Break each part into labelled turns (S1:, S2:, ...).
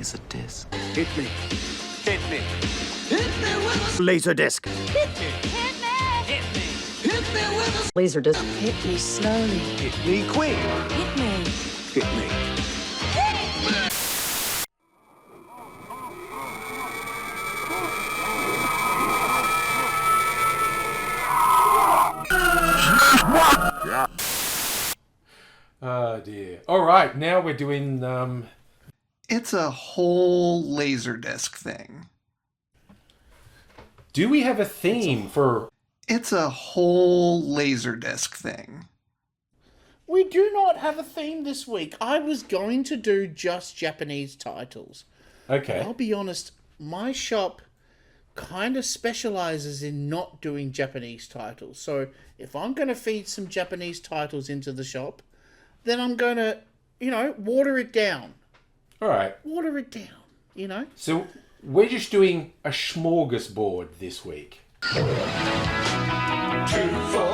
S1: Laserdisc.
S2: Hit me.
S1: Hit me.
S2: Hit me with a Laserdisc.
S3: Hit me. Hit me.
S1: Hit me.
S2: Hit me with
S3: Laserdisc. Hit me slowly.
S1: Hit me quick.
S3: Hit me.
S2: Hit me.
S4: Oh dear. All right, now we're doing.
S5: It's a whole Laserdisc thing.
S4: Do we have a theme for?
S5: It's a whole Laserdisc thing.
S6: We do not have a theme this week. I was going to do just Japanese titles.
S4: Okay.
S6: I'll be honest, my shop kind of specializes in not doing Japanese titles. So if I'm going to feed some Japanese titles into the shop, then I'm going to, water it down.
S4: All right.
S6: Water it down,
S4: So we're just doing a smorgasbord this week.
S1: 2, 4,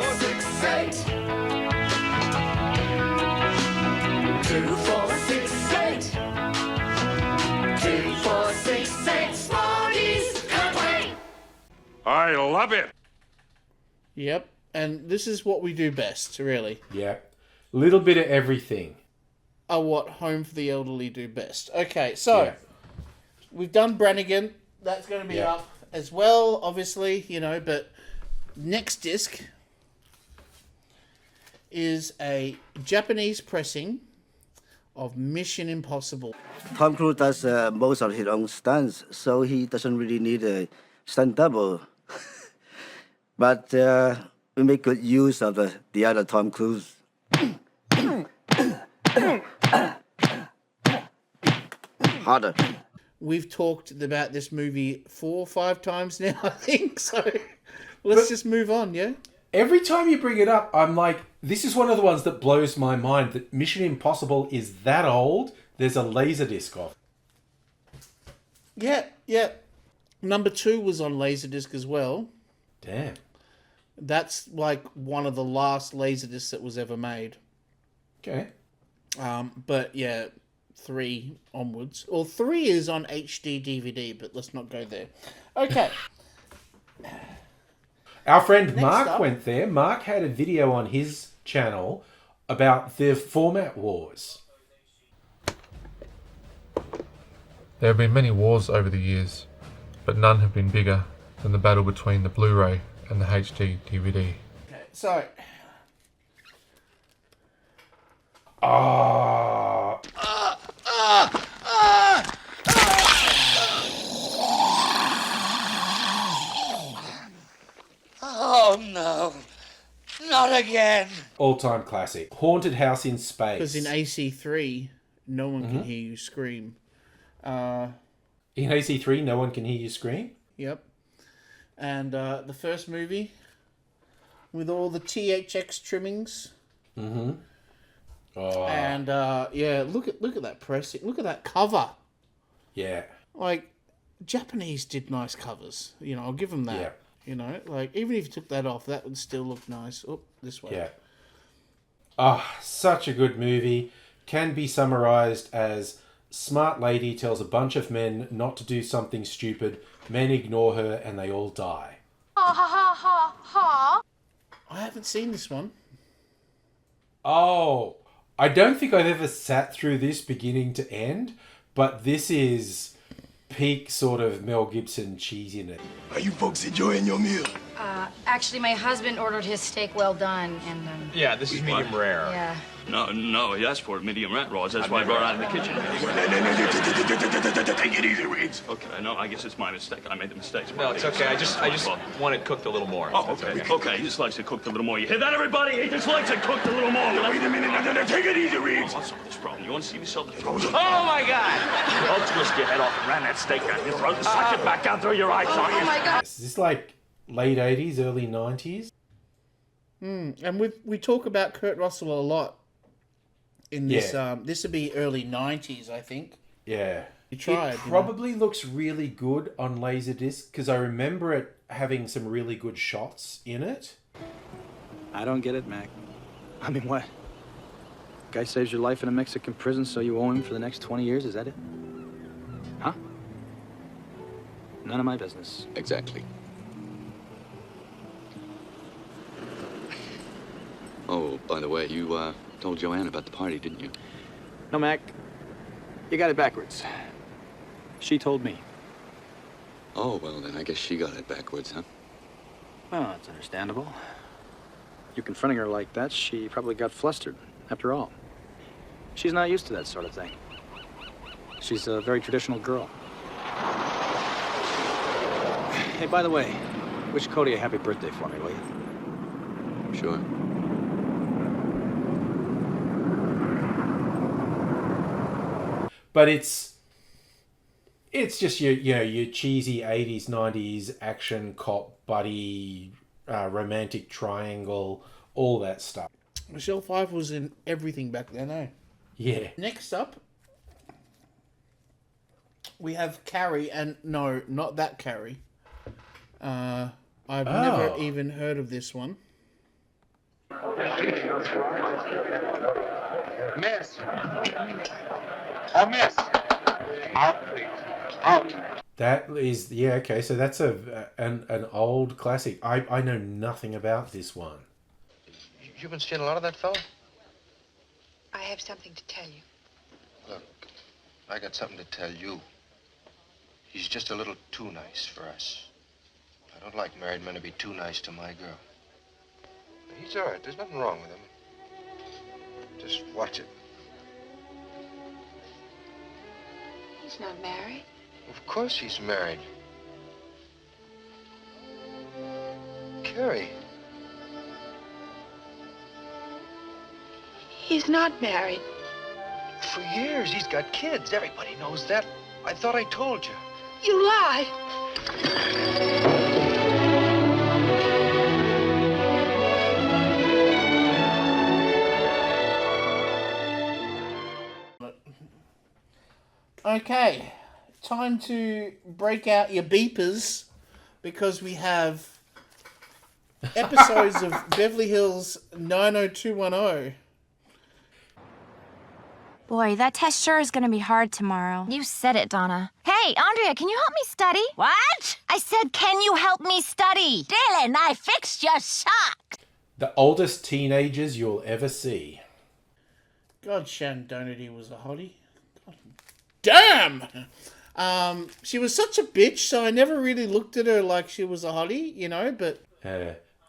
S1: 6, 8. 2, 4, 6, 8. 2, 4, 6, 8. Smarties, can't wait.
S7: I love it.
S6: Yep. And this is what we do best, really.
S4: Yeah. Little bit of everything.
S6: What Home for the Elderly do best. Okay, so
S4: Yeah.
S6: we've done Brannigan. That's going to be
S4: Yeah.
S6: up as well, obviously, but next disc is a Japanese pressing of Mission Impossible.
S8: Tom Cruise does most of his own stunts, so he doesn't really need a stunt double. But we make good use of the other Tom Cruise. Harder.
S6: We've talked about this movie 4 or 5 times now, I think, so let's just move on, yeah?
S4: Every time you bring it up, I'm like, this is one of the ones that blows my mind, that Mission Impossible is that old, there's a Laserdisc off.
S6: Yeah. Number 2 was on Laserdisc as well.
S4: Damn.
S6: That's like one of the last Laserdiscs that was ever made.
S4: Okay.
S6: But yeah, 3 onwards. Or 3 is on HD DVD, but let's not go there. Okay.
S4: Our friend
S6: Next
S4: Mark
S6: up.
S4: went there. Mark had a video on his channel about the format wars.
S9: There have been many wars over the years, but none have been bigger than the battle between the Blu-ray and the HD DVD.
S6: Okay, so
S1: Oh no. Not again.
S4: All-time classic. Haunted House in Space.
S6: because in AC3, no one can hear you scream.
S4: In AC3, no one can hear you scream?
S6: Yep. And the first movie with all the THX trimmings.
S4: Mm-hmm. Oh,
S6: And look at that pressing. Look at that cover.
S4: yeah.
S6: Like, Japanese did nice covers. I'll give them that.
S4: Yeah.
S6: Even if you took that off, that would still look nice. Oh, this way.
S4: Yeah. Such a good movie. Can be summarized as smart lady tells a bunch of men not to do something stupid. Men ignore her and they all die.
S3: Ha ha ha ha ha.
S6: I haven't seen this one.
S4: Oh, I don't think I've ever sat through this beginning to end, but this is peak sort of Mel Gibson cheesiness.
S7: Are you folks enjoying your meal?
S10: Actually, my husband ordered his steak well done, and
S11: Yeah, this is medium rare.
S10: yeah.
S7: No, he asked for it medium rare, Ross. That's why I brought it out in the kitchen. Take it easy, Reeds. Okay, no, I guess it's my mistake. I made the mistake.
S11: No, it's okay. I just want it cooked a little more.
S7: Oh, okay. He just likes it cooked a little more. You hear that, everybody? He just likes it cooked a little more. Wait a minute. No, take it easy, Reeds. What's this problem? You want to see me sell the throat?
S11: Oh my God!
S7: I'll twist your head off and ram that steak down your throat and suck it back down through your eyes.
S10: Oh my God!
S4: Is this like late 80s, early 90s?
S6: And we talk about Kurt Russell a lot in this.
S4: Yeah.
S6: This would be early 90s, I think.
S4: Yeah.
S6: You tried.
S4: It probably looks really good on Laserdisc because I remember it having some really good shots in it.
S12: I don't get it, Mac. I mean, what? Guy saves your life in a Mexican prison, so you owe him for the next 20 years, is that it? None of my business.
S13: Exactly. Oh, by the way, you told Joanne about the party, didn't you?
S12: No, Mac. You got it backwards. She told me.
S13: Oh, well, then I guess she got it backwards, huh?
S12: Well, that's understandable. You confronting her like that, she probably got flustered. After all, she's not used to that sort of thing. She's a very traditional girl. Hey, by the way, wish Cody a happy birthday for me, will you?
S13: Sure.
S4: But it's just your cheesy 80s, 90s action cop buddy romantic triangle, all that stuff.
S6: Michelle Pfeiffer was in everything back then, eh?
S4: Yeah.
S6: Next up, we have Carrie, and no, not that Carrie. I've never even heard of this one.
S14: Miss. Oh, miss. Out, please. Out.
S4: That is, yeah, okay, so that's an old classic. I know nothing about this one.
S14: You've been seeing a lot of that fellow?
S15: I have something to tell you.
S14: Look, I got something to tell you. He's just a little too nice for us. I don't like married men to be too nice to my girl. He's all right. There's nothing wrong with him. Just watch it.
S15: He's not married.
S14: Of course he's married. Carrie.
S15: He's not married.
S14: For years, he's got kids. Everybody knows that. I thought I told you.
S15: You lie.
S6: Okay, time to break out your beepers because we have episodes of Beverly Hills 90210.
S16: Boy, that test sure is going to be hard tomorrow.
S17: You said it, Donna. Hey, Andrea, can you help me study?
S18: What?
S17: I said, can you help me study?
S18: Dylan, I fixed your sock.
S4: The oldest teenagers you'll ever see.
S6: God, Shannon Doherty was a hottie. God, damn! She was such a bitch, so I never really looked at her like she was a hottie, you know, but...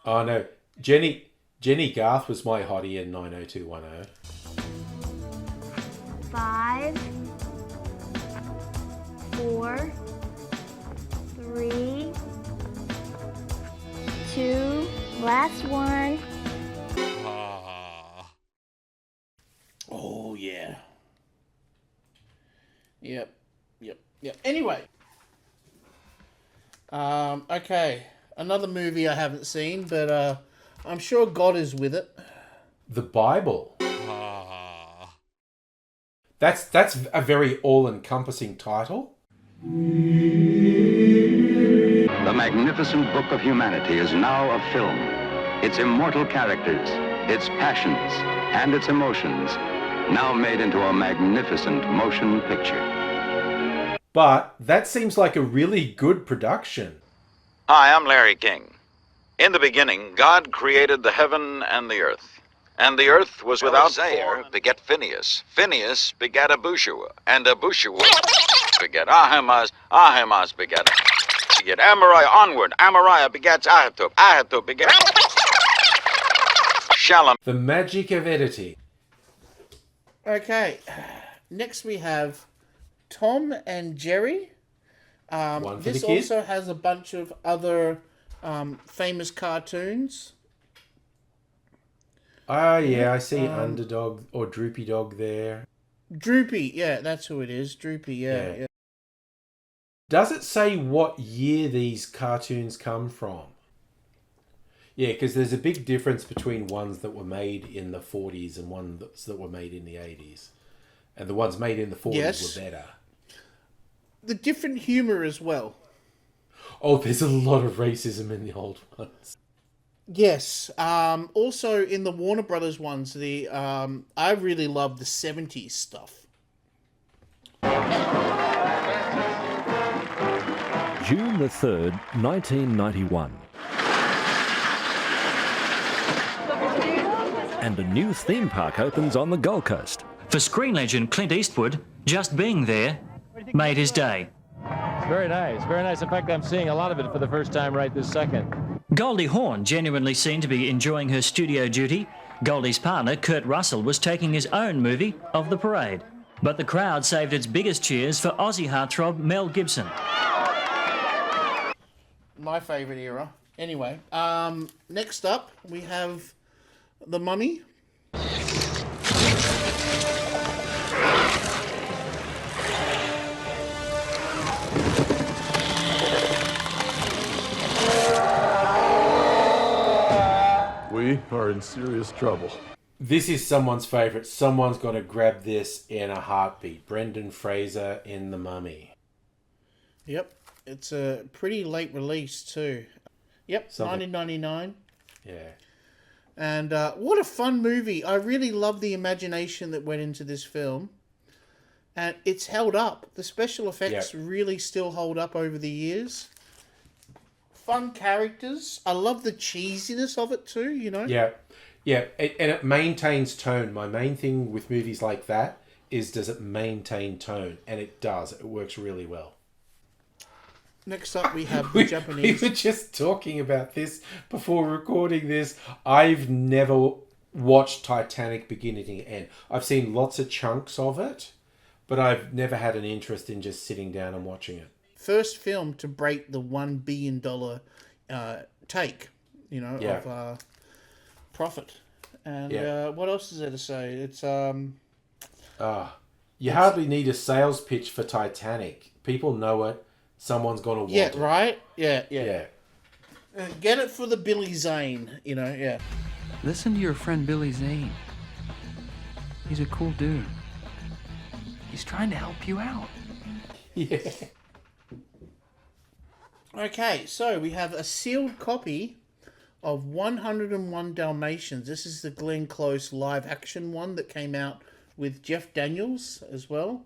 S4: Oh, no. Jenny Garth was my hottie in 90210.
S16: 5, 4, 3, 2, last one.
S6: Oh, yeah. Yep. Anyway. Okay. Another movie I haven't seen, but I'm sure God is with it.
S4: The Bible. That's a very all-encompassing title.
S19: The magnificent book of humanity is now a film. Its immortal characters, its passions, and its emotions, now made into a magnificent motion picture.
S4: But that seems like a really good production.
S20: Hi, I'm Larry King. In the beginning, God created the heaven and the earth. And the earth was without Zaire begat Phineas. Phineas begat Abushua. And Abushua begat Ahimaaz. Ahimaaz begat Amariah. Onward. Amariah begats Ahitub. Ahitub begat Shalom.
S4: The magic of editing.
S6: Okay. Next we have Tom and Jerry.
S4: One for
S6: this
S4: the kid.
S6: also has a bunch of other famous cartoons.
S4: Oh, yeah, I see Underdog or Droopy Dog there.
S6: Droopy, yeah, that's who it is. Droopy, yeah.
S4: Does it say what year these cartoons come from? Yeah, because there's a big difference between ones that were made in the 40s and ones that were made in the 80s. And the ones made in the 40s were better.
S6: The different humour as well.
S4: Oh, there's a lot of racism in the old ones.
S6: Yes. Also, in the Warner Brothers ones, I really love the 70s stuff.
S21: June the 3rd, 1991. And a new theme park opens on the Gold Coast.
S22: For screen legend Clint Eastwood, just being there made his day.
S23: It's very nice, very nice. In fact, I'm seeing a lot of it for the first time right this second.
S22: Goldie Hawn genuinely seemed to be enjoying her studio duty. Goldie's partner, Kurt Russell, was taking his own movie of the parade. But the crowd saved its biggest cheers for Aussie heartthrob Mel Gibson.
S6: My favourite era. Anyway, next up we have The Mummy.
S9: We are in serious trouble.
S4: This is someone's favourite. Someone's got to grab this in a heartbeat. Brendan Fraser in The Mummy.
S6: Yep, it's a pretty late release too. Yep, 1999.
S4: Yeah.
S6: And what a fun movie. I really love the imagination that went into this film. And it's held up. The special effects really still hold up over the years. Fun characters. I love the cheesiness of it too, you know?
S4: Yeah. Yeah, and it maintains tone. My main thing with movies like that is, does it maintain tone? And it does. It works really well.
S6: Next up, we have the Japanese.
S4: We were just talking about this before recording this. I've never watched Titanic beginning to end. I've seen lots of chunks of it, but I've never had an interest in just sitting down and watching it.
S6: First film to break the $1 billion take, you know, of profit. And what else is there to say? It's
S4: you hardly need a sales pitch for Titanic. People know it. Someone's gonna want it.
S6: Yeah, right? Yeah. Get it for the Billy Zane, you know, yeah.
S24: Listen to your friend Billy Zane. He's a cool dude. He's trying to help you out.
S4: Yeah.
S6: Okay, so we have a sealed copy of 101 Dalmatians. This is the Glenn Close live action one that came out with Jeff Daniels as well.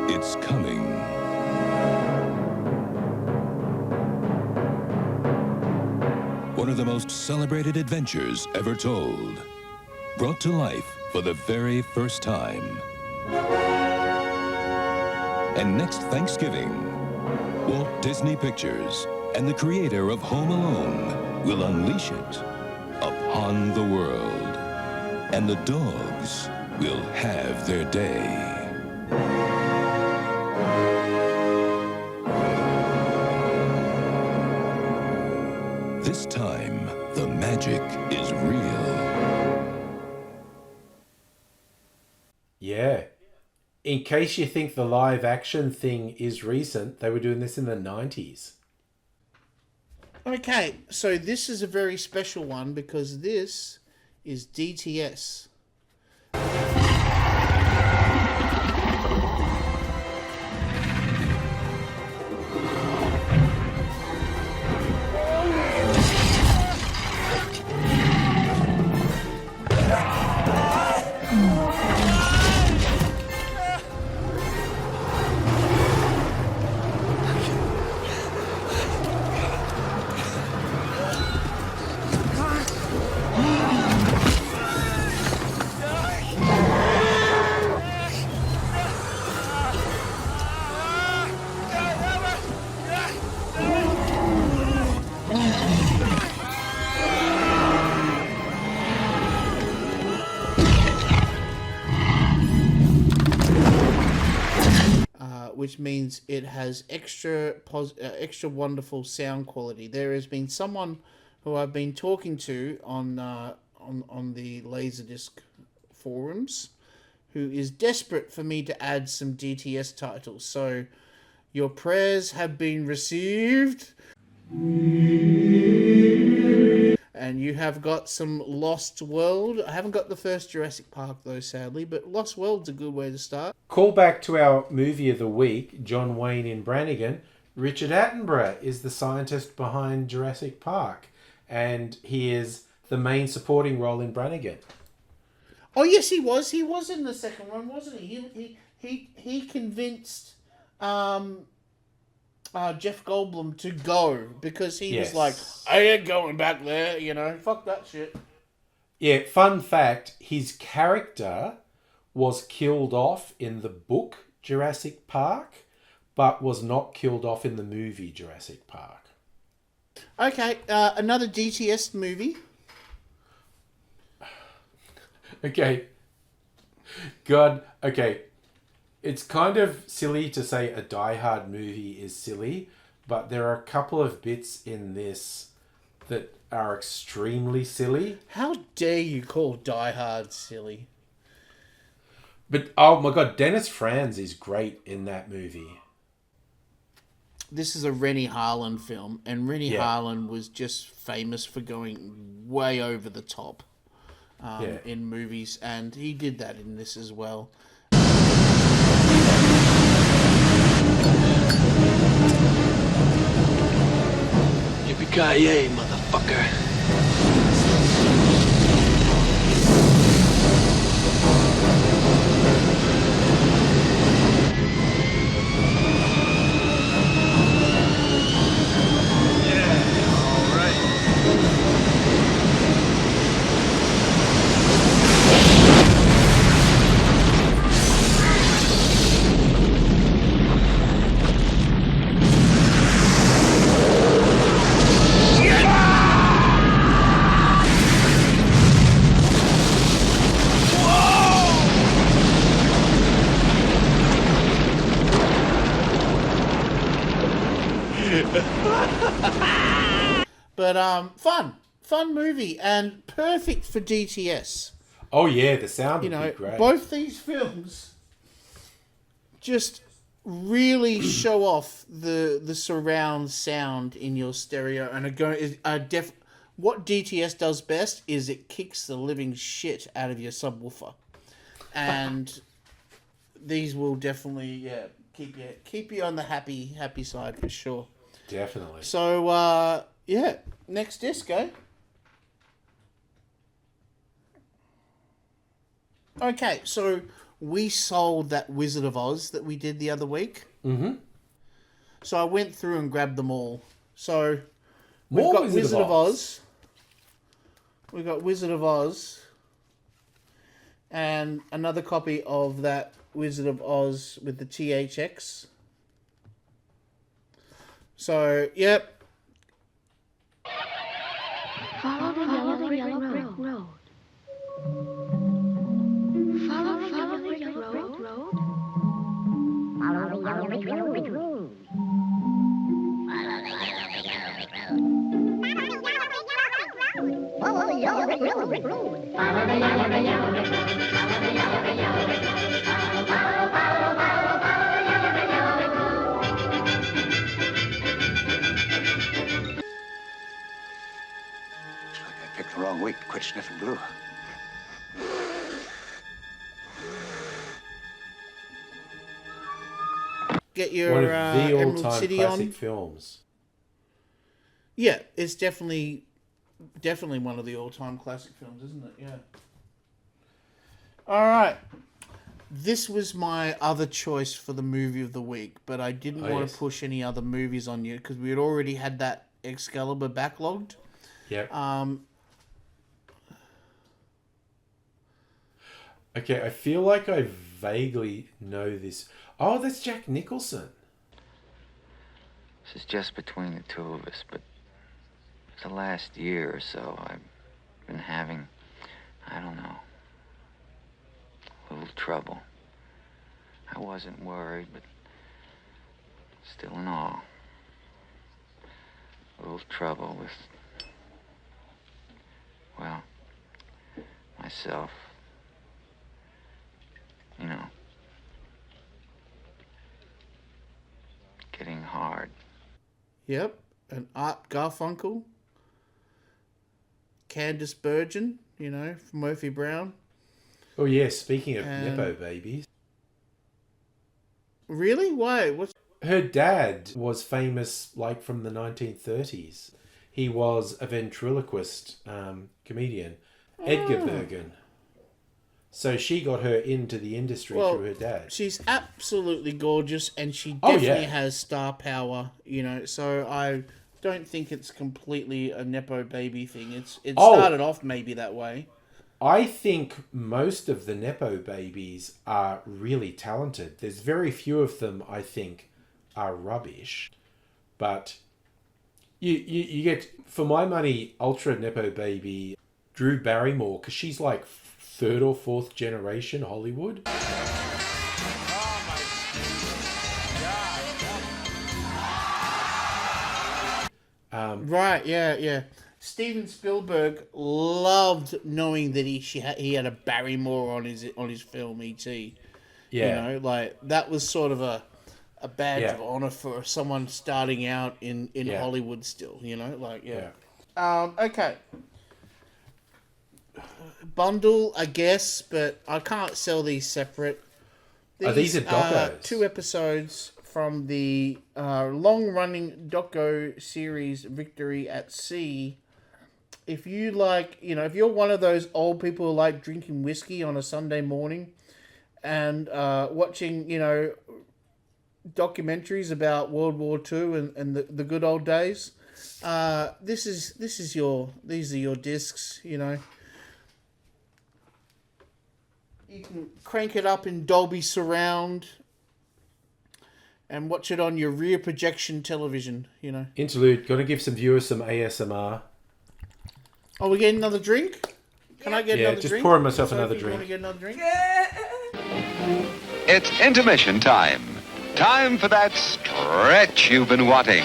S25: It's coming. One of the most celebrated adventures ever told. Brought to life for the very first time. And next Thanksgiving, Walt Disney Pictures and the creator of Home Alone will unleash it upon the world. And the dogs will have their day. This time, the magic is real.
S4: Yeah. In case you think the live action thing is recent, they were doing this in the 90s.
S6: Okay, so this is a very special one because this is DTS. Which means it has extra wonderful sound quality. There has been someone who I've been talking to on the Laserdisc forums who is desperate for me to add some DTS titles. So your prayers have been received. And you have got some Lost World. I haven't got the first Jurassic Park though, sadly, but Lost World's a good way to start.
S4: Call back to our movie of the week, John Wayne in Brannigan. Richard Attenborough is the scientist behind Jurassic Park, and he is the main supporting role in Brannigan.
S6: Oh yes, he was. He was in the second one, wasn't he? He convinced Jeff Goldblum to go because he was like, I ain't going back there. You know, fuck that shit.
S4: Yeah. Fun fact: his character was killed off in the book Jurassic Park, but was not killed off in the movie Jurassic Park.
S6: Okay, another DTS movie.
S4: Okay. God, okay. It's kind of silly to say a Die Hard movie is silly, but there are a couple of bits in this that are extremely silly.
S6: How dare you call Die Hard silly?
S4: But, oh my God, Dennis Franz is great in that movie.
S6: This is a Rennie Harlan film, and Rennie Harlan was just famous for going way over the top in movies, and he did that in this as well.
S1: Yippee-ki-yay, motherfucker.
S6: But fun movie and perfect for DTS.
S4: Oh yeah, the sound would be great.
S6: Both these films just really show off the surround sound in your stereo, and what DTS does best is it kicks the living shit out of your subwoofer, and these will definitely keep you on the happy side for sure.
S4: Definitely.
S6: So next disc, eh? Okay, so we sold that Wizard of Oz that we did the other week.
S4: Mm-hmm.
S6: So I went through and grabbed them all. So we've got Wizard of Oz. We've got Wizard of Oz. And another copy of that Wizard of Oz with the THX. So, yep.
S15: Follow the yellow brick road. Follow the yellow brick road.
S18: Follow the yellow brick road. Follow the yellow brick road. Follow the yellow brick road. Follow the yellow brick road. Follow the yellow brick road. Follow the yellow brick road.
S2: Looks like I picked the wrong week to quit sniffing glue.
S6: Get your
S4: one of the
S6: Emerald
S4: all-time
S6: City
S4: classic
S6: on.
S4: films.
S6: Yeah, it's definitely one of the all-time classic films, isn't it? Yeah. All right. This was my other choice for the movie of the week, but I didn't want to push any other movies on you because we had already had that Excalibur backlogged.
S4: Yep. Okay, I feel like I vaguely know this. Oh, that's Jack Nicholson.
S3: This is just between the two of us, but for the last year or so, I've been having, I don't know, a little trouble. I wasn't worried, but still in awe. A little trouble with, well, myself. You know, getting hard.
S6: Yep. And Art Garfunkel. Candice Bergen, you know, from Murphy Brown.
S4: Oh, yeah, speaking of Nepo babies.
S6: Really? Why?
S4: her dad was famous like from the 1930s. He was a ventriloquist comedian, Edgar Bergen. So she got her into the industry through her dad.
S6: She's absolutely gorgeous, and she definitely has star power, you know. So I don't think it's completely a Nepo baby thing. It started off maybe that way.
S4: I think most of the Nepo babies are really talented. There's very few of them, I think, are rubbish. But you get, for my money, ultra Nepo baby Drew Barrymore, because she's like third or fourth generation Hollywood.
S6: Right, yeah. Steven Spielberg loved knowing that he had a Barrymore on his film E.T.
S4: Yeah.
S6: You know, like that was sort of a badge of honor for someone starting out in Hollywood still, you know, like okay. Bundle, I guess, but I can't sell these separate.
S4: These are docos.
S6: 2 episodes from the long-running doco series Victory at Sea. If you like, you know, if you're one of those old people who like drinking whiskey on a Sunday morning and watching, you know, documentaries about World War II and the good old days, these are your discs, you know. You can crank it up in Dolby Surround and watch it on your rear projection television, you know.
S4: Interlude. Got to give some viewers some ASMR.
S6: Oh, we getting another drink? Can I get another drink?
S4: Yeah, just pouring myself another
S6: You
S4: drink.
S6: want to get another drink?
S19: It's intermission time. Time for that stretch you've been wanting.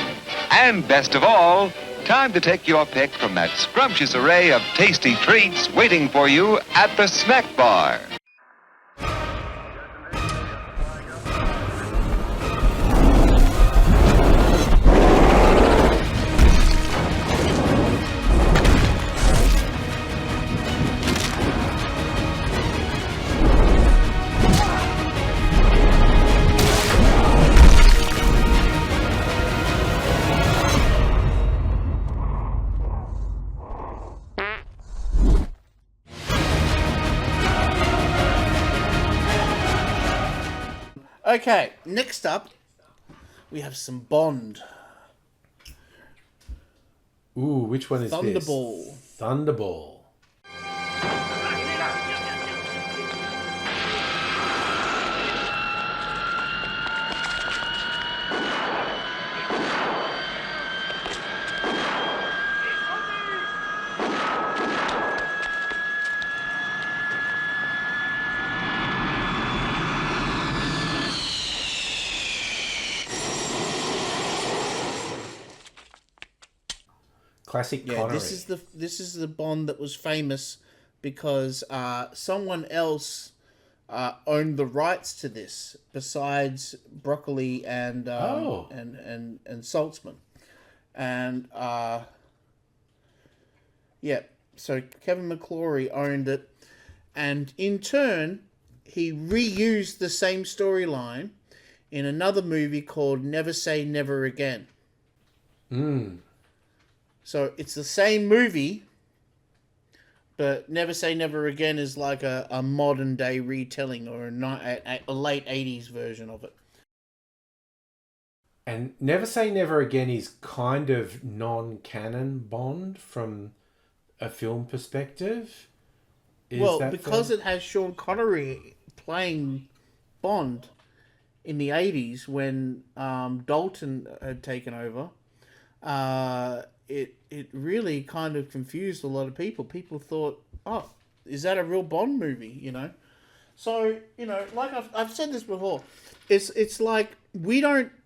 S19: And best of all, time to take your pick from that scrumptious array of tasty treats waiting for you at the snack bar.
S6: Okay, next up, we have some Bond.
S4: Ooh, which one is
S6: Thunderball.
S4: this? Thunderball. Classic Connery.
S6: This is the Bond that was famous because someone else owned the rights to this besides Broccoli and Saltzman, and so Kevin McClory owned it, and in turn he reused the same storyline in another movie called Never Say Never Again. So it's the same movie, but Never Say Never Again is like a modern day retelling or a late 80s version of it.
S4: And Never Say Never Again is kind of non-canon Bond from a film perspective.
S6: Because it has Sean Connery playing Bond in the 80s when Dalton had taken over. It really kind of confused a lot of people. People thought, oh, is that a real Bond movie, you know? So, you know, like I've said this before, it's like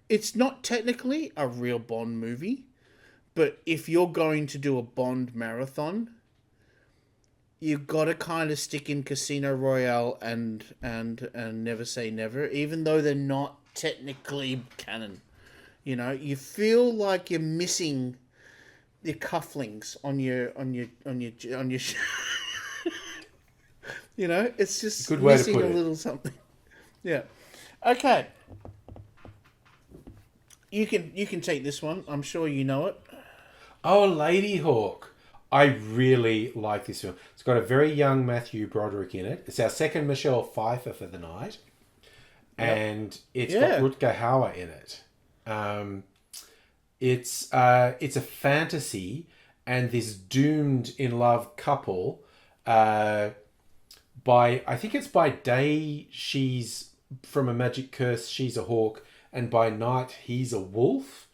S6: it's not technically a real Bond movie, but if you're going to do a Bond marathon, you've got to kind of stick in Casino Royale and Never Say Never, even though they're not technically canon. You know, you feel like you're missing your cufflinks on your you know, it's just
S4: good way
S6: missing
S4: to put
S6: a
S4: it.
S6: little something. Yeah. Okay. You can take this one. I'm sure you know it.
S4: Oh, Lady Hawk. I really like this film. It's got a very young Matthew Broderick in it. It's our second Michelle Pfeiffer for the night. And it's got Rutger Hauer in it. It's a fantasy, and this doomed in love couple, I think it's by day she's from a magic curse, she's a hawk, and by night he's a wolf.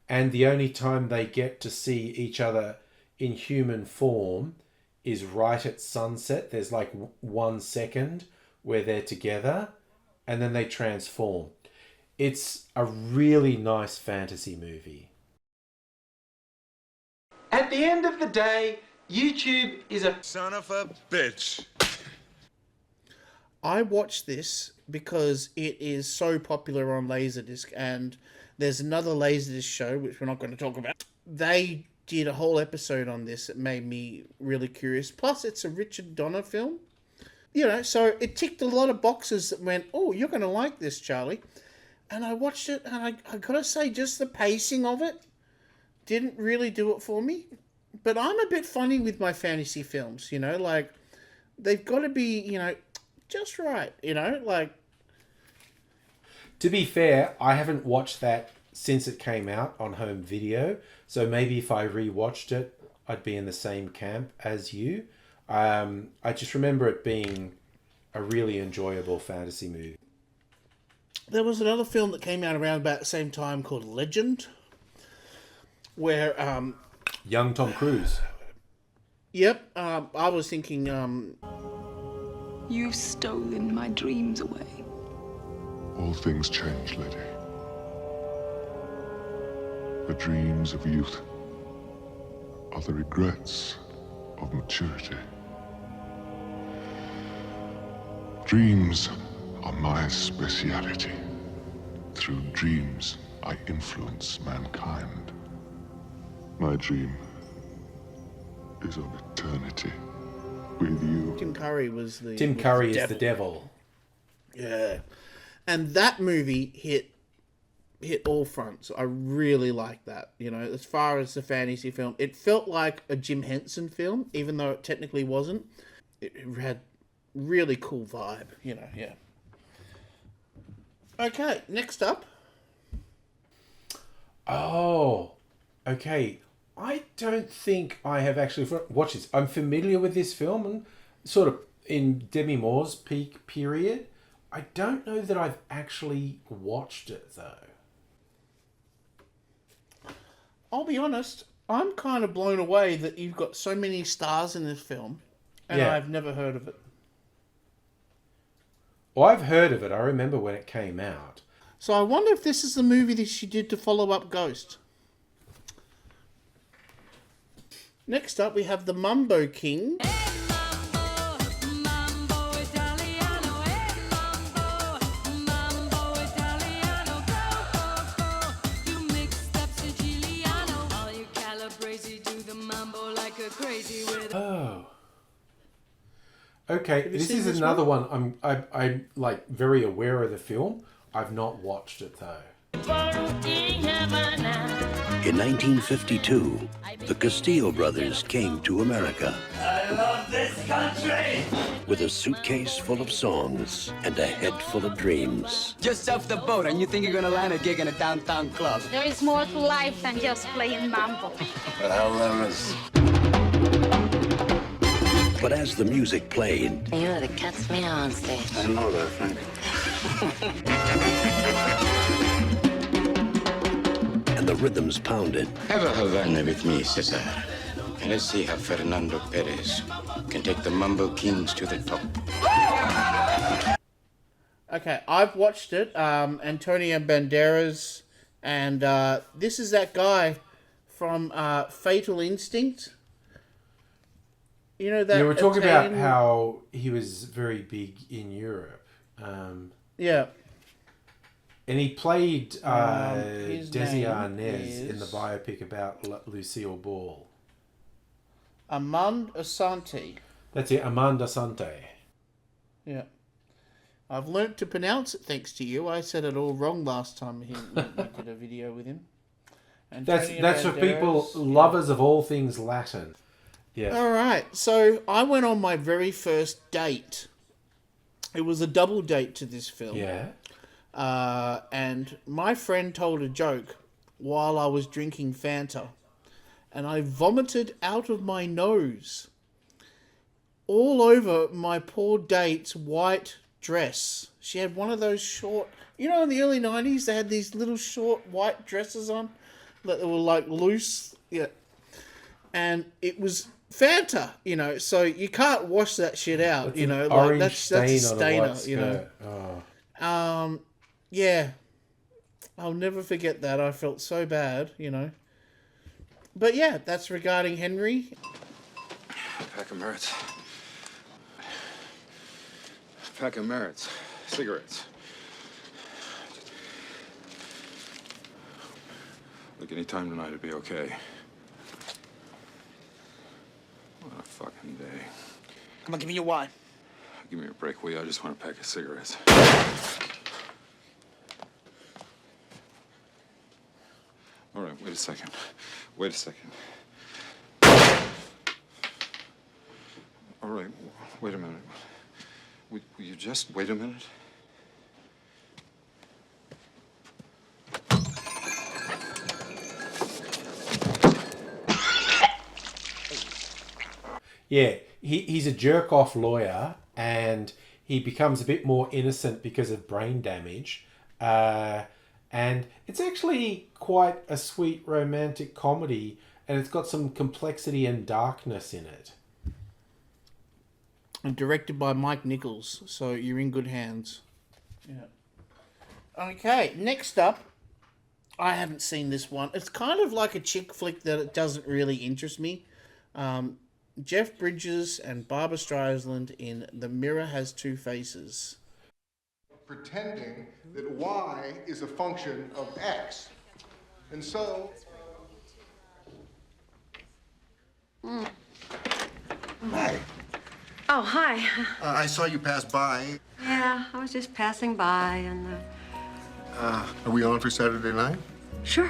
S4: And the only time they get to see each other in human form is right at sunset. There's like 1 second where they're together, and then they transform. It's a really nice fantasy movie.
S1: At the end of the day, YouTube is a
S14: son of a bitch.
S6: I watched this because it is so popular on Laserdisc, and there's another Laserdisc show, which we're not going to talk about. They did a whole episode on this that made me really curious. Plus, it's a Richard Donner film. You know, so it ticked a lot of boxes that went, oh, you're going to like this, Charlie. And I watched it, and I got to say, just the pacing of it didn't really do it for me. But I'm a bit funny with my fantasy films, you know, like, they've got to be, you know, just right, you know, like...
S4: To be fair, I haven't watched that since it came out on home video, so maybe if I rewatched it, I'd be in the same camp as you. I just remember it being a really enjoyable fantasy movie.
S6: There was another film that came out around about the same time called Legend, where...
S4: Young Tom Cruise.
S6: Yep, I was thinking...
S5: You've stolen my dreams away.
S7: All things change, lady. The dreams of youth are the regrets of maturity. Dreams are my speciality. Through dreams, I influence mankind. My dream is of eternity with you.
S6: Tim Curry was the...
S4: Tim Curry is the devil.
S6: Yeah. And that movie hit all fronts. I really liked that. You know, as far as the fantasy film, it felt like a Jim Henson film, even though it technically wasn't. It had really cool vibe, you know, yeah. Okay, next up.
S4: Oh, okay. I don't think I have actually watched this. I'm familiar with this film and sort of in Demi Moore's peak period. I don't know that I've actually watched it, though.
S6: I'll be honest, I'm kind of blown away that you've got so many stars in this film, and I've never heard of it.
S4: Well, I've heard of it. I remember when it came out.
S6: So I wonder if this is the movie that she did to follow up Ghost. Next up, we have The Mambo King.
S4: Oh. Okay, this is another one. I'm like very aware of the film. I've not watched it though.
S8: In 1952, the Castillo brothers came to America.
S18: I love this country!
S8: With a suitcase full of songs and a head full of dreams.
S11: Just off the boat and you think you're gonna land a gig in a downtown club.
S10: There is more to life than just playing mambo.
S8: Well, there is. But as the music played...
S26: You're the cat's meow on stage.
S8: I know that, Frank. And the rhythms pounded.
S27: Have a Havana with me, Cesar. And let's see how Fernando Perez can take the Mambo Kings to the top.
S6: Okay, I've watched it. Antonio Banderas. And this is that guy from Fatal Instinct. You know that.
S4: Yeah, we're talking about how he was very big in Europe.
S6: Yeah.
S4: And he played
S6: his
S4: Desi
S6: name
S4: Arnaz in the
S6: is-
S4: biopic about Lucille Ball.
S6: Armand Asante.
S4: That's it, Amanda Sante.
S6: Yeah. I've learnt to pronounce it thanks to you. I said it all wrong last time we did a video with him.
S4: That's for people, lovers of all things Latin. Yeah.
S6: All right. So I went on my very first date. It was a double date to this film.
S4: Yeah.
S6: And my friend told a joke while I was drinking Fanta. And I vomited out of my nose all over my poor date's white dress. She had one of those short... You know, in the early 90s, they had these little short white dresses on that were, like, loose. Yeah. And it was Fanta, you know, so you can't wash that shit out,
S4: That's
S6: you know.
S4: Like,
S6: that's a stainer, you know.
S4: Oh.
S6: Yeah. I'll never forget that. I felt so bad, you know. But yeah, that's regarding Henry.
S12: Pack of Merits. Pack of Merits. Cigarettes. Look, any time tonight would be okay. What a fucking day.
S11: Come on, give me your wine.
S12: Give me a break, will you? I just want a pack of cigarettes. All right, wait a second. Wait a second. All right, wait a minute. Will you just wait a minute?
S4: Yeah, he's a jerk-off lawyer, and he becomes a bit more innocent because of brain damage. And it's actually quite a sweet romantic comedy, and it's got some complexity and darkness in it.
S6: And directed by Mike Nichols, so you're in good hands. Yeah. Okay, next up, I haven't seen this one. It's kind of like a chick flick that it doesn't really interest me. Jeff Bridges and Barbra Streisand in The Mirror Has Two Faces.
S13: Pretending that y is a function of x. And so...
S16: Hi.
S17: Oh, hi.
S13: I saw you pass by.
S17: Yeah, I was just passing by and...
S13: Are we on for Saturday night?
S17: Sure.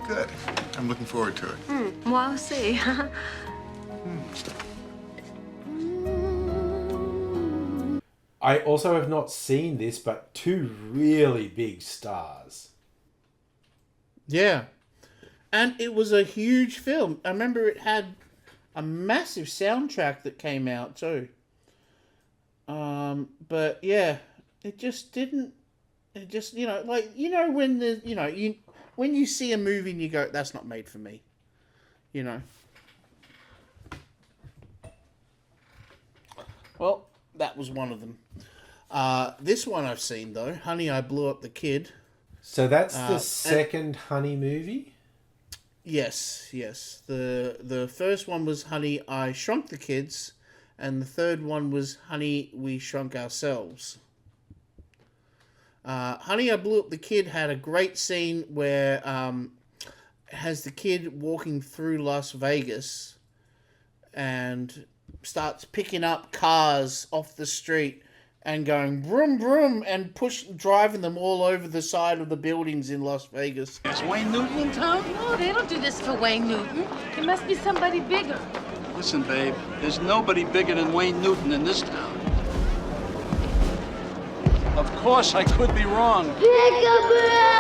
S13: Good. I'm looking forward to it.
S17: Well, I'll see.
S4: I also have not seen this, but two really big stars.
S6: Yeah. And it was a huge film. I remember it had a massive soundtrack that came out too. But yeah, it just didn't... It just, you know, like, you know, when the, you know, when you see a movie and you go, that's not made for me. You know. Well, that was one of them. This one I've seen, though. Honey, I Blew Up the Kid.
S4: So that's the second Honey movie?
S6: Yes. The first one was Honey, I Shrunk the Kids. And the third one was Honey, We Shrunk Ourselves. Honey, I Blew Up the Kid had a great scene where has the kid walking through Las Vegas and starts picking up cars off the street and going vroom vroom and driving them all over the side of the buildings in Las Vegas.
S11: Is Wayne Newton in town?
S10: No, they don't do this for Wayne Newton. It must be somebody bigger.
S11: Listen, babe, there's nobody bigger than Wayne Newton in this town. Of course, I could be wrong.
S15: Peekaboo!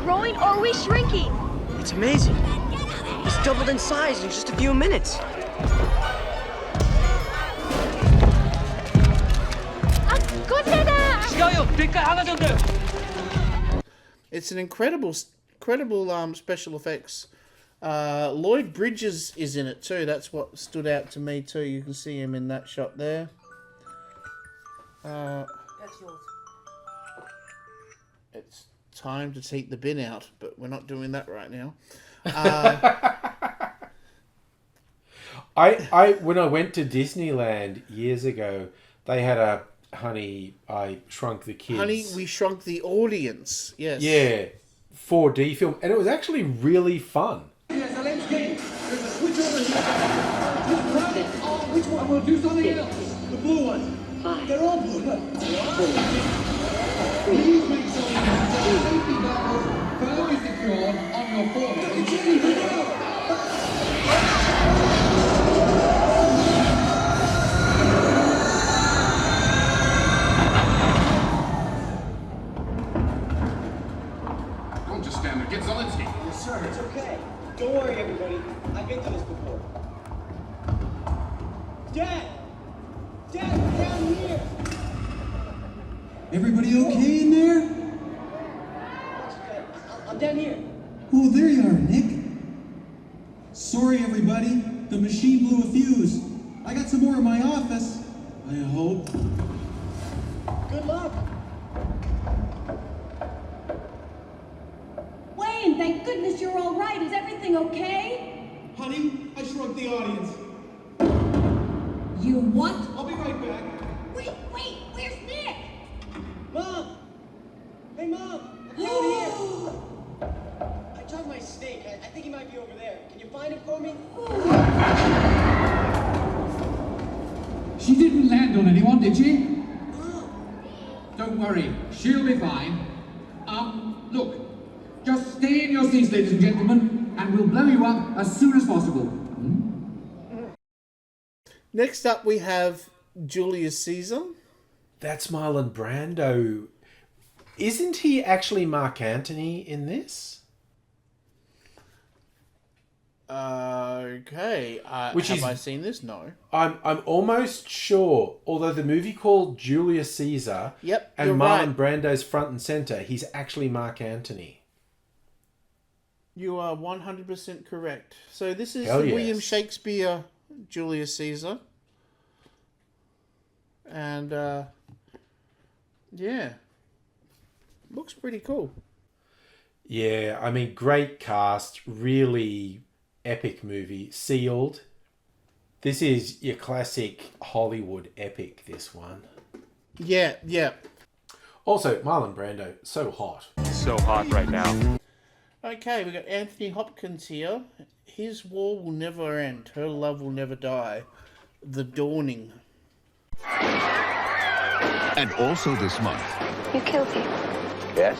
S20: Growing, or are we shrinking?
S11: It's amazing. He's doubled in size in just a few minutes.
S6: It's an incredible special effects. Lloyd Bridges is in it too. That's what stood out to me too. You can see him in that shot there.
S10: That's yours.
S6: It's time to take the bin out, but we're not doing that right now.
S4: I when I went to Disneyland years ago, they had a Honey, I Shrunk the Kids.
S6: Honey, We Shrunk the Audience. Yes.
S4: Yeah, 4D film, and it was actually really fun.
S18: Yes, the name's game. Switch over here. Which one? We'll do something else. The blue one. They're all blue. Please make sure you have your safety goggles firmly secured on your forehead.
S9: Don't just stand there. Get Zelensky.
S16: Yes, sir. It's okay. Don't worry, everybody. I've been to this before. Dad! Dad, down here!
S21: Everybody okay in there?
S16: I'm down here.
S21: Oh, there you are, Nick. Sorry, everybody. The machine blew a fuse. I got some more in my office. I hope.
S16: Good luck.
S20: Wayne, thank goodness you're all right. Is everything okay?
S21: Honey, I shrunk the audience.
S20: You what?
S21: I'll be right back.
S20: Wait, where's Nick?
S16: Mom! Hey, Mom! I'm down here! I dropped my snake. I think he might be over there. Can you find him for me?
S21: She didn't land on anyone, did she? Don't worry, she'll be fine. Look, just stay in your seats, ladies and gentlemen, and we'll blow you up as soon as possible.
S6: Next up, we have Julius Caesar.
S4: That's Marlon Brando. Isn't he actually Mark Antony in this?
S6: Okay. Have I seen this? No.
S4: I'm almost sure, although the movie called Julius Caesar and
S6: you're
S4: Marlon
S6: right.
S4: Brando's front and center, he's actually Mark Antony.
S6: You are 100% correct. So this is
S4: Hell
S6: the
S4: yes.
S6: William Shakespeare Julius Caesar. And, yeah. Looks pretty cool.
S4: Yeah, I mean, great cast, really epic movie. Sealed. This is your classic Hollywood epic, this one.
S6: Yeah.
S4: Also, Marlon Brando, so hot.
S22: So hot right now.
S6: Okay, we got Anthony Hopkins here. His war will never end. Her love will never die. The Dawning.
S23: And also this month,
S24: You killed people.
S23: yes,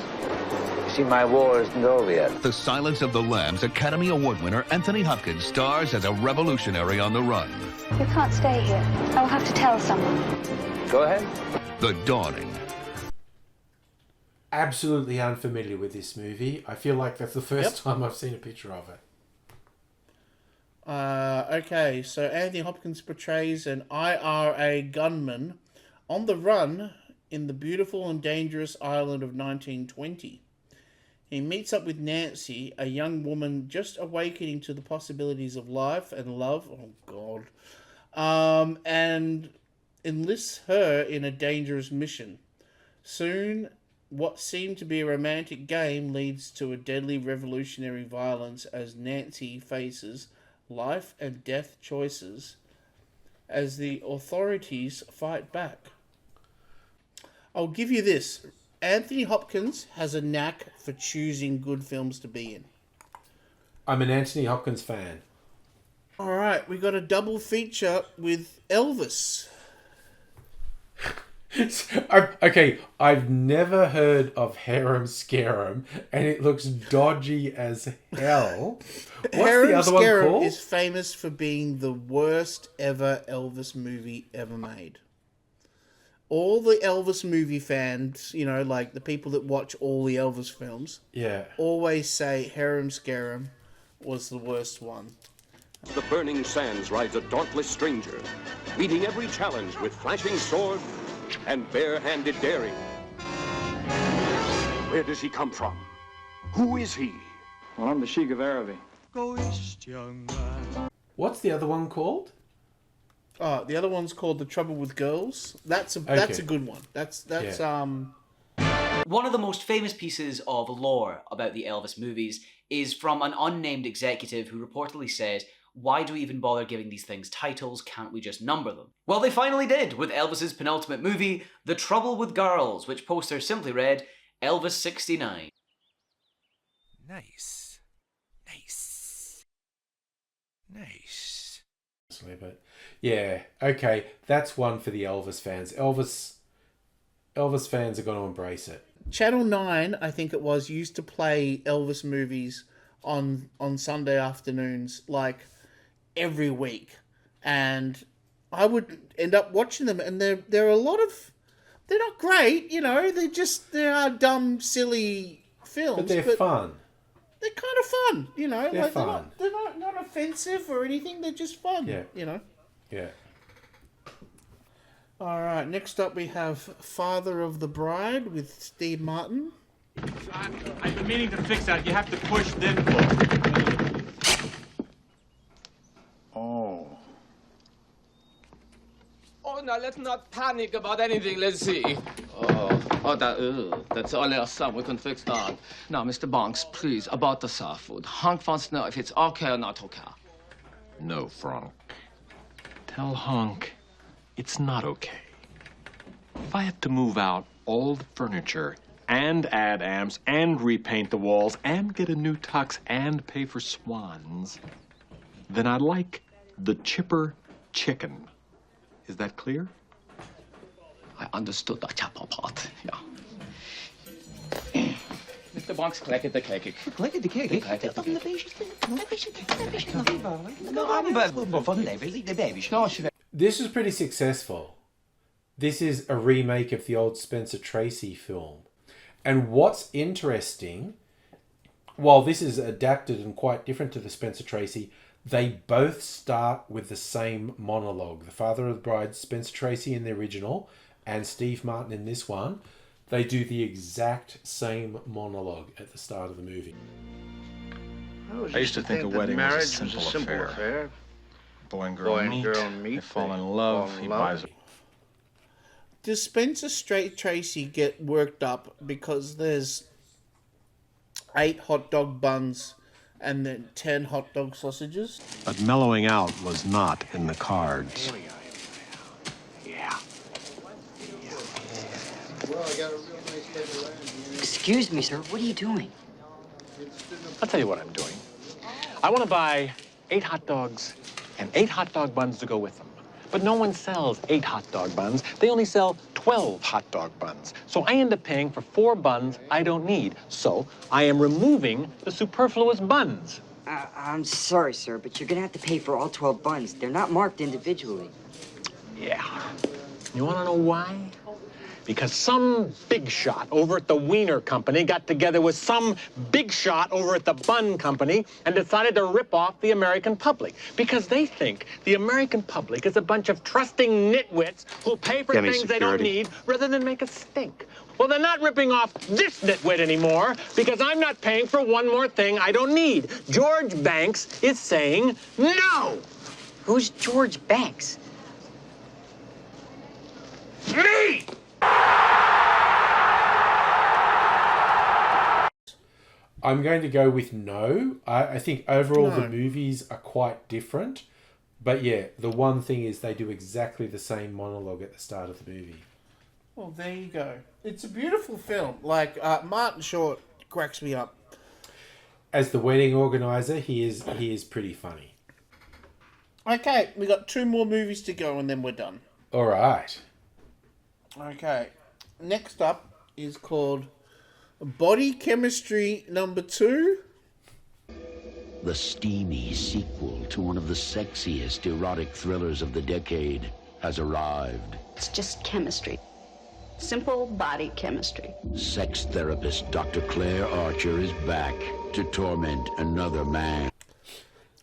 S3: You see, my war isn't over yet.
S23: The Silence of the Lambs Academy Award winner Anthony Hopkins stars as a revolutionary on the run.
S24: You can't stay here. I will have to tell someone.
S3: Go ahead.
S23: The Dawning.
S4: Absolutely unfamiliar with this movie. I feel like that's the first time I've seen a picture of it.
S6: Okay, so Anthony Hopkins portrays an IRA gunman on the run in the beautiful and dangerous Ireland of 1920. He meets up with Nancy, a young woman just awakening to the possibilities of life and love. Oh, God. And enlists her in a dangerous mission. Soon, what seemed to be a romantic game leads to a deadly revolutionary violence as Nancy faces life and death choices as the authorities fight back. I'll give you this. Anthony Hopkins has a knack for choosing good films to be in.
S4: I'm an Anthony Hopkins fan.
S6: Alright, we got a double feature with Elvis.
S4: Okay, I've never heard of Harem Scarum, and it looks dodgy as hell. What's
S6: Harem
S4: the other one
S6: Scarum
S4: called?
S6: is famous for being the worst ever Elvis movie ever made. All the Elvis movie fans, you know, like the people that watch all the Elvis films, always say Harem Scarum was the worst one.
S25: The burning sands rides a dauntless stranger, meeting every challenge with flashing sword and bare-handed daring. Where does he come from? Who is he?
S22: Well, I'm the Sheik of Araby.
S18: Go east, young man.
S4: What's the other one called?
S6: Oh, the other one's called The Trouble with Girls. That's a good one. That's
S1: One of the most famous pieces of lore about the Elvis movies is from an unnamed executive who reportedly said, "Why do we even bother giving these things titles? Can't we just number them?" Well, they finally did with Elvis's penultimate movie, The Trouble with Girls, which poster simply read, Elvis 69.
S2: Nice.
S4: But yeah, okay, that's one for the Elvis fans. Elvis fans are going to embrace it.
S6: Channel 9, I think it was, used to play Elvis movies on Sunday afternoons, like, every week. And I would end up watching them, and they're a lot of... They're not great, you know, they are dumb, silly films.
S4: But they're fun.
S6: They're kind of fun, you know.
S4: They're
S6: like,
S4: fun.
S6: They're not offensive or anything, they're just fun, you know.
S4: Yeah.
S6: All right, next up we have Father of the Bride with Steve Martin.
S22: I've been meaning to fix that. You have to push this book.
S5: Oh.
S7: Oh, now let's not panic about anything. Let's see. That's only a sum. We can fix that. Now, Mr. Banks, please, about the soft food. Hank wants to know if it's okay or not okay.
S5: No, Frank. Tell Honk it's not okay. If I have to move out all the furniture and add amps and repaint the walls and get a new tux and pay for swans, then I like the chipper chicken. Is that clear?
S7: I understood the chapel part, yeah. Mr. Banks, collect the cake.
S11: Collect the cake?
S4: This is pretty successful. This is a remake of the old Spencer Tracy film. And what's interesting, while this is adapted and quite different to the Spencer Tracy, they both start with the same monologue. The Father of the Bride, Spencer Tracy in the original, and Steve Martin in this one, they do the exact same monologue at the start of the movie.
S5: I used to think a wedding was a simple affair. Boy and girl meet, they fall in love, he buys a...
S6: Does Spencer Tracy get worked up because there's 8 hot dog buns and then 10 hot dog sausages?
S5: But mellowing out was not in the cards.
S11: Excuse me, sir. What are you doing?
S5: I'll tell you what I'm doing. I want to buy 8 hot dogs and 8 hot dog buns to go with them. But no one sells 8 hot dog buns. They only sell 12 hot dog buns. So I end up paying for 4 buns I don't need. So I am removing the superfluous buns.
S11: I'm sorry, sir, but you're gonna have to pay for all 12 buns. They're not marked individually.
S5: Yeah. You want to know why? Because some big shot over at the Wiener Company got together with some big shot over at the Bun Company and decided to rip off the American public. Because they think the American public is a bunch of trusting nitwits who'll pay for things they don't need rather than make a stink. Well, they're not ripping off this nitwit anymore because I'm not paying for one more thing I don't need. George Banks is saying no.
S11: Who's George Banks?
S5: Me!
S4: I'm going to go with no. I think overall the movies are quite different. But yeah, the one thing is they do exactly the same monologue at the start of the movie.
S6: Well, there you go. It's a beautiful film. Like, Martin Short cracks me up.
S4: As the wedding organizer, he is pretty funny.
S6: Okay, we got 2 more movies to go and then we're done.
S4: All right.
S6: Okay. Next up is called Body Chemistry Number 2.
S8: The steamy sequel to one of the sexiest erotic thrillers of the decade has arrived.
S14: It's just chemistry. Simple body chemistry.
S8: Sex therapist Dr. Claire Archer is back to torment another man.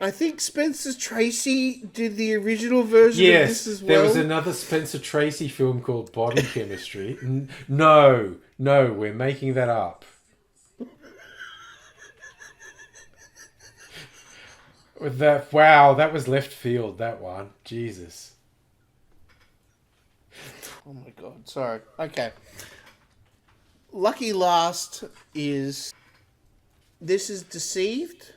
S6: I think Spencer Tracy did the original version of this as well.
S4: There was another Spencer Tracy film called Body Chemistry. No, we're making that up. With that, wow, that was left field, that one. Jesus.
S6: Oh my God, sorry. Okay. lucky last is This Is Deceived.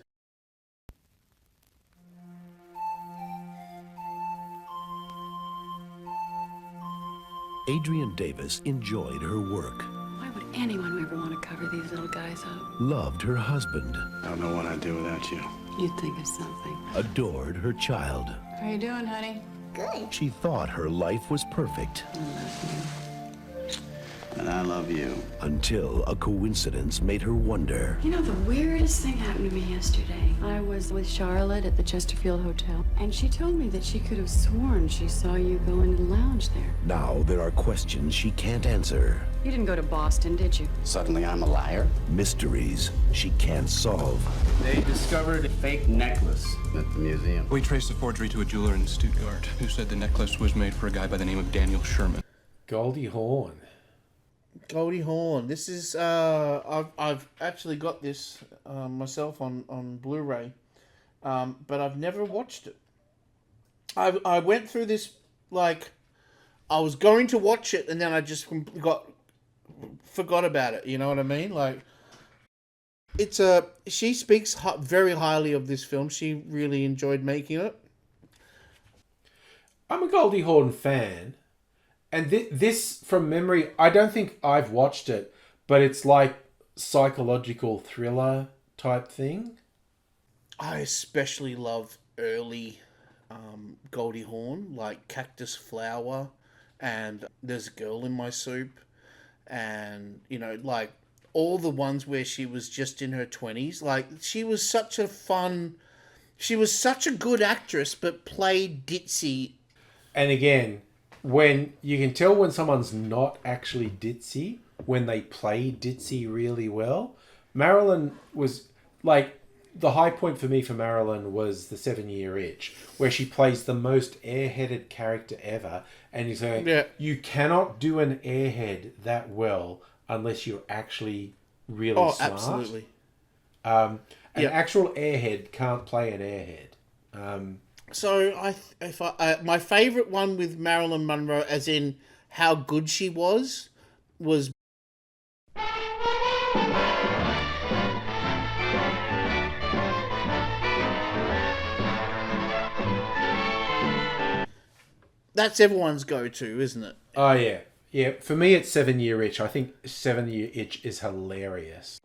S8: Adrian Davis enjoyed her work,
S2: Why would anyone ever want to cover these little guys up?
S8: loved her husband,
S12: I don't know what I'd do without you.
S2: You'd think of something.
S8: adored her child.
S2: How you doing, honey? Good.
S8: She thought her life was perfect
S12: And I love you.
S8: until a coincidence made her wonder.
S2: You know, the weirdest thing happened to me yesterday. I was with Charlotte at the Chesterfield Hotel, and she told me that she could have sworn she saw you go into the lounge there.
S8: Now there are questions she can't answer,
S2: You didn't go to Boston, did you?
S12: Suddenly I'm a liar?
S8: mysteries she can't solve.
S12: They discovered a fake necklace at the museum.
S13: We traced the forgery to a jeweler in Stuttgart who said the necklace was made for a guy by the name of Daniel Sherman.
S4: Goldie Hawn.
S6: Goldie Hawn. This is I've actually got this myself on Blu-ray, but I've never watched it. I went through this, like, I was going to watch it and then I just forgot about it. You know what I mean? Like, she speaks very highly of this film. She really enjoyed making it.
S4: I'm a Goldie Hawn fan. And this, from memory, I don't think I've watched it, but it's like psychological thriller type thing.
S6: I especially love early Goldie Hawn, like Cactus Flower and There's a Girl in My Soup, and, you know, like all the ones where she was just in her 20s. Like, she was such a good actress, but played ditzy.
S4: And again, when you can tell when someone's not actually ditzy, when they play ditzy really well. Marilyn was, like, the high point for me for Marilyn was the 7 Year Itch, where she plays the most airheaded character ever. And you say, you cannot do an airhead that well unless you're actually really smart.
S6: Absolutely.
S4: An actual airhead can't play an airhead.
S6: So my favourite one with Marilyn Monroe, as in how good she was that's everyone's go-to, isn't it?
S4: Oh yeah, yeah. For me, it's 7 Year Itch. I think 7 Year Itch is hilarious.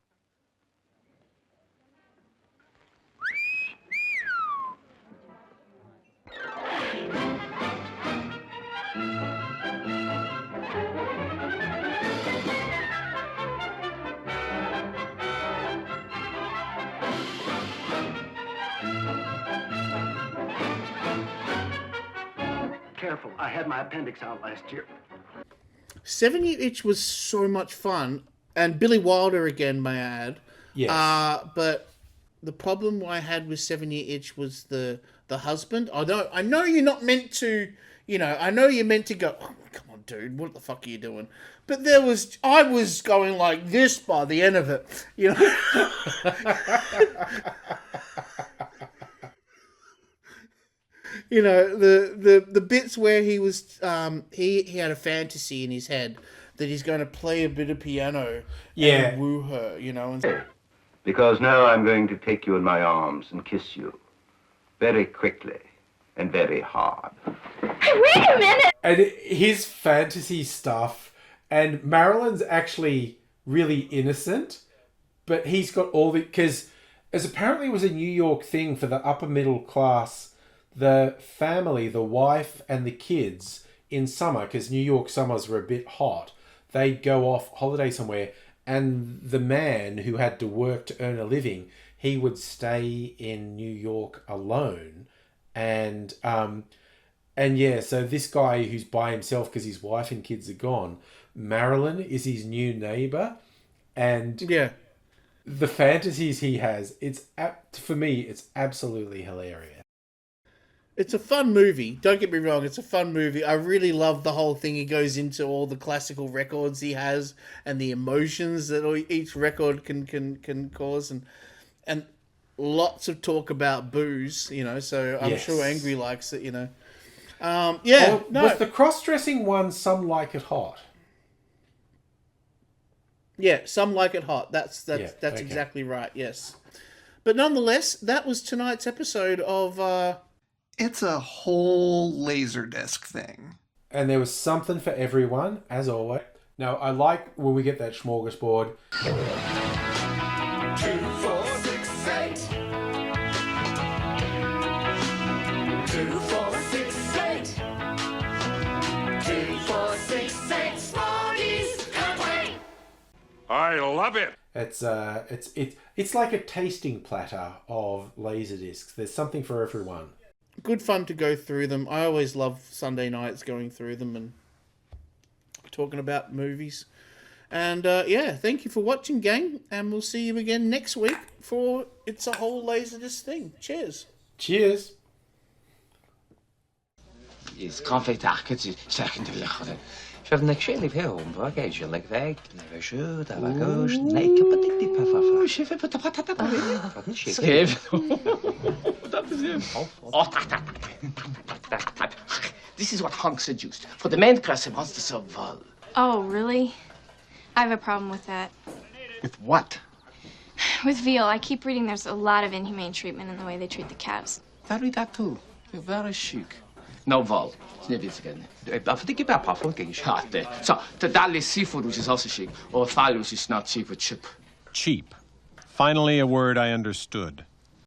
S12: Careful, I had my appendix out last year.
S6: 7 Year Itch was so much fun, and Billy Wilder again, may I add.
S4: Yes.
S6: But the problem I had with 7 Year Itch was the husband. I know you're not meant to, you know, I know you're meant to go, oh, come on, dude, what the fuck are you doing? But I was going like this by the end of it, you know. You know, the bits where he was he had a fantasy in his head that he's going to play a bit of piano and woo her, you know. And
S17: because now I'm going to take you in my arms and kiss you very quickly and very hard.
S15: Hey, wait a minute!
S4: And his fantasy stuff, and Marilyn's actually really innocent, but he's got all the, because as apparently it was a New York thing for the upper middle class, the family, the wife and the kids in summer, because New York summers were a bit hot, they'd go off holiday somewhere, and the man who had to work to earn a living, he would stay in New York alone. And yeah, so this guy who's by himself because his wife and kids are gone, Marilyn is his new neighbor, and the fantasies he has, for me, it's absolutely hilarious.
S6: it's a fun movie. Don't get me wrong, it's a fun movie. I really love the whole thing. He goes into all the classical records he has and the emotions that each record can cause, and lots of talk about booze, you know, so I'm sure Angry likes it, you know.
S4: Was the cross-dressing one Some Like It Hot?
S6: Yeah, some like it hot. That's
S4: okay.
S6: exactly right. Yes, but nonetheless, that was tonight's episode of.
S9: It's a whole Laserdisc thing,
S4: and there was something for everyone, as always. Now, I like when we get that smorgasbord.
S18: 2, 4, 6, 8. 2, 4, 6, 8. 2, 4, 6, 8. Smarties, can't wait.
S5: I love it.
S4: It's like a tasting platter of Laserdiscs. There's something for everyone.
S6: Good fun to go through them. I always love Sunday nights going through them and talking about movies. And yeah, thank you for watching, gang. And we'll see you again next week for It's a Whole Laserdisc Thing. Cheers.
S4: Cheers.
S7: Is confeitaket second to lachen. Vernek sheli film, bagage like that. Never shoot, abagos, naked but the puffer. Chef put the patata. Skip. This is what Hunk seduced. For the main class, he wants to serve Vol.
S10: Oh, really? I have a problem with that.
S5: With what?
S10: With veal, I keep reading there's a lot of inhumane treatment in the way they treat the calves.
S7: I read that too. They're very chic. No Vol. Again. I think about Papa getting shot there. So, the Dali seafood, which is also chic, or Thal, which is not cheap, but cheap.
S5: Cheap. Finally, a word I understood.